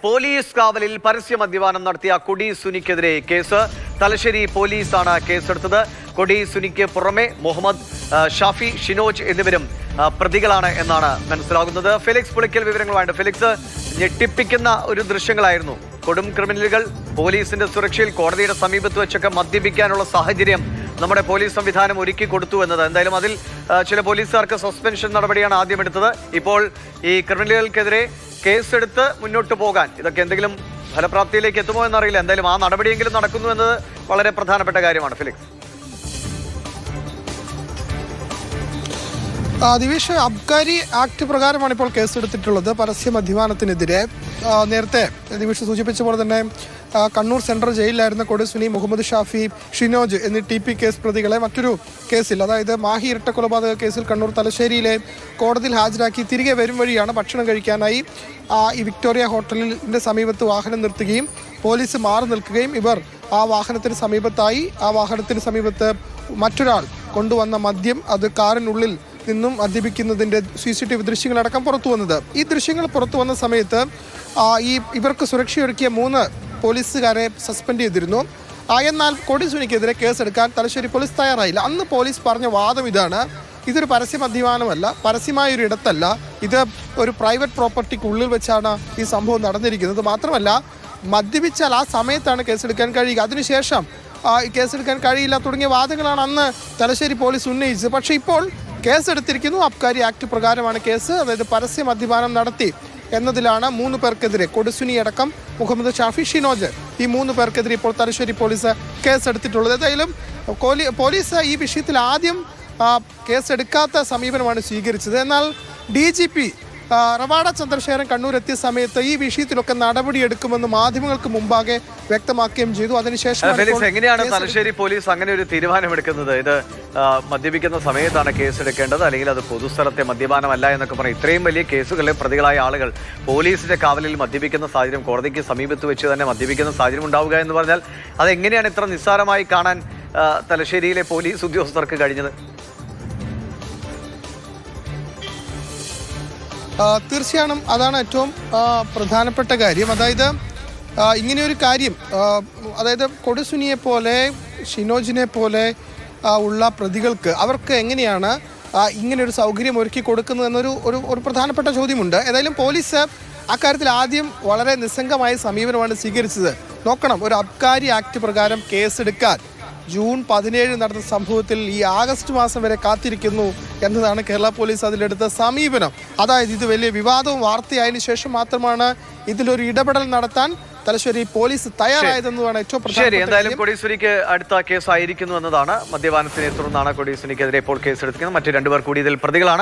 Police കാവലിൽ പരസ്യ മദ്യപാനം നടത്തിയ കൊടി സുനിക്കെതിരെ കേസ്. തലശ്ശേരി പോലീസാണ് കേസെടുത്തത്. കൊടി സുനിക്ക് പുറമെ മുഹമ്മദ്, ഷാഫി, ഷിനോജ് എന്നിവരും പ്രതികളാണ് എന്നാണ് മനസ്സിലാകുന്നത്. ഫെലിക്സ് പുളിക്കൽ വിവരങ്ങളുമായിട്ട്. ഫെലിക്സ്, ഞെട്ടിപ്പിക്കുന്ന ഒരു ദൃശ്യങ്ങളായിരുന്നു. കൊടും ക്രിമിനലുകൾ പോലീസിന്റെ സുരക്ഷയിൽ കോടതിയുടെ സമീപത്ത് വെച്ചൊക്കെ മദ്യപിക്കാനുള്ള സാഹചര്യം നമ്മുടെ പോലീസ് സംവിധാനം ഒരുക്കി കൊടുത്തു എന്നത്. എന്തായാലും അതിൽ ചില പോലീസുകാർക്ക് സസ്പെൻഷൻ നടപടിയാണ് ആദ്യം എടുത്തത്. ഇപ്പോൾ ഈ ക്രിമിനലുകൾക്കെതിരെ കേസെടുത്ത് മുന്നോട്ട് പോകാൻ ഇതൊക്കെ എന്തെങ്കിലും ഫലപ്രാപ്തിയിലേക്ക് എത്തുമോ എന്നറിയില്ല. എന്തായാലും ആ നടപടിയെങ്കിലും നടക്കുന്നു എന്നത് വളരെ പ്രധാനപ്പെട്ട കാര്യമാണ്. ഫെലിക്സ്, ദിവേഷ്, അബ്കാരി ആക്ട് പ്രകാരമാണ് ഇപ്പോൾ കേസെടുത്തിട്ടുള്ളത് പരസ്യ മദ്യപാനത്തിനെതിരെ. നേരത്തെ ദിവേഷ് സൂചിപ്പിച്ച പോലെ തന്നെ കണ്ണൂർ സെൻട്രൽ ജയിലിലായിരുന്ന കൊടി സുനി, മുഹമ്മദ് ഷാഫി, ഷിനോജ് എന്നീ TP കേസ് പ്രതികളെ മറ്റൊരു കേസിൽ, അതായത് മാഹി ഇരട്ടക്കൊലപാതക കേസിൽ കണ്ണൂർ തലശ്ശേരിയിലെ കോടതിയിൽ ഹാജരാക്കി തിരികെ വരും വഴിയാണ് ഭക്ഷണം കഴിക്കാനായി ഈ വിക്ടോറിയ ഹോട്ടലിൻ്റെ സമീപത്ത് വാഹനം നിർത്തുകയും പോലീസ് മാറി നിൽക്കുകയും ഇവർ ആ വാഹനത്തിന് സമീപത്ത് മറ്റൊരാൾ കൊണ്ടുവന്ന മദ്യം അത് കാറിനുള്ളിൽ നിന്നും മദ്യപിക്കുന്നതിൻ്റെ CCTV ദൃശ്യങ്ങളടക്കം പുറത്തു വന്നത്. ഈ ദൃശ്യങ്ങൾ പുറത്തു വന്ന സമയത്ത് ഇവർക്ക് സുരക്ഷയൊരുക്കിയ 3 പോലീസുകാരെ സസ്പെൻഡ് ചെയ്തിരുന്നു. എന്നാൽ കൊടി സുനിക്കെതിരെ കേസെടുക്കാൻ തലശ്ശേരി പോലീസ് തയ്യാറായില്ല. അന്ന് പോലീസ് പറഞ്ഞ വാദം ഇതാണ്: ഇതൊരു പരസ്യ മദ്യപാനമല്ല, പരസ്യമായൊരു ഇടത്തല്ല, ഇത് ഒരു പ്രൈവറ്റ് പ്രോപ്പർട്ടിക്കുള്ളിൽ വെച്ചാണ് ഈ സംഭവം നടന്നിരിക്കുന്നത്. മാത്രമല്ല, മദ്യപിച്ചാൽ ആ സമയത്താണ് കേസെടുക്കാൻ കഴിയുക, അതിനുശേഷം കേസെടുക്കാൻ കഴിയില്ല തുടങ്ങിയ വാദങ്ങളാണ് അന്ന് തലശ്ശേരി പോലീസ് ഉന്നയിച്ചത്. പക്ഷേ ഇപ്പോൾ കേസെടുത്തിരിക്കുന്നു. അബ്കാരി ആക്ട് പ്രകാരമാണ് കേസ്. അതായത് പരസ്യ മദ്യപാനം നടത്തി എന്നതിലാണ് 3 പേർക്കെതിരെ, കൊടുസുനി അടക്കം മുഹമ്മദ് ഷാഫി, ഷിനോജ്, ഈ 3 പേർക്കെതിരെ ഇപ്പോൾ തലശ്ശേരി പോലീസ് കേസെടുത്തിട്ടുള്ളത്. ഏതായാലും പോലീസ് ഈ വിഷയത്തിൽ ആദ്യം കേസെടുക്കാത്ത സമീപനമാണ് സ്വീകരിച്ചത്. എന്നാൽ DGP റവാഡ ചന്ദ്രശേഖരൻ കണ്ണൂർ എത്തിയ സമയത്ത് ഈ വിഷയത്തിലൊക്കെ നടപടിയെടുക്കുമെന്ന് മാധ്യമങ്ങൾക്ക് മുമ്പാകെ വ്യക്തമാക്കുകയും ചെയ്തു. അതിനുശേഷം എങ്ങനെയാണ് തലശ്ശേരി പോലീസ് അങ്ങനെ ഒരു തീരുമാനമെടുക്കുന്നത്? ഇത് മദ്യപിക്കുന്ന സമയത്താണ് കേസെടുക്കേണ്ടത്, അല്ലെങ്കിൽ അത് പൊതുസ്ഥലത്തെ മദ്യപാനമല്ല എന്നൊക്കെ പറയും. ഇത്രയും വലിയ കേസുകളിലെ പ്രതികളായ ആളുകൾ പോലീസിന്റെ കാവലിൽ മദ്യപിക്കുന്ന സാഹചര്യം, കോടതിക്ക് സമീപത്ത് വെച്ച് തന്നെ മദ്യപിക്കുന്ന സാഹചര്യം ഉണ്ടാവുക എന്ന് പറഞ്ഞാൽ അതെങ്ങനെയാണ് ഇത്ര നിസ്സാരമായി കാണാൻ തലശ്ശേരിയിലെ പോലീസ് ഉദ്യോഗസ്ഥർക്ക് കഴിഞ്ഞത്? തീർച്ചയായും അതാണ് ഏറ്റവും പ്രധാനപ്പെട്ട കാര്യം. അതായത് ഇങ്ങനെയൊരു കാര്യം, അതായത് കൊടിസുനിയെ പോലെ, ഷിനോജിനെ പോലെ ഉള്ള പ്രതികൾക്ക് അവർക്ക് എങ്ങനെയാണ് ഇങ്ങനെയൊരു സൗകര്യം ഒരുക്കി കൊടുക്കുന്നത് എന്നൊരു ഒരു പ്രധാനപ്പെട്ട ചോദ്യമുണ്ട്. ഏതായാലും പോലീസ് അക്കാര്യത്തിൽ ആദ്യം വളരെ നിസ്സംഗമായ സമീപനമാണ് സ്വീകരിച്ചത്. നോക്കണം, ഒരു അബ്കാരി ആക്ട് പ്രകാരം കേസെടുക്കാൻ ജൂൺ 17 നടന്ന സംഭവത്തിൽ ഈ ആഗസ്റ്റ് മാസം വരെ കാത്തിരിക്കുന്നു എന്നതാണ് കേരള പോലീസ് അതിലെടുത്ത സമീപനം. അതായത് ഇത് വലിയ വിവാദവും വാർത്തയായതിനു ശേഷം മാത്രമാണ് ഇതിലൊരു ഇടപെടൽ നടത്താൻ തലശ്ശേരി പോലീസ് തയ്യാറായതെന്നതാണ് ഏറ്റവും പ്രധാനം. എന്തായാലും കൊടിസുനിക്ക് അടുത്ത കേസായിരിക്കുന്നു എന്നതാണ്. മദ്യപാനത്തിനെ തുടർന്നാണ് കൊടിസുനിക്കെതിരെ ഇപ്പോൾ കേസെടുത്തിരിക്കുന്നത്. മറ്റു 2 പേർ കൂടി ഇതിൽ പ്രതികളാണ്.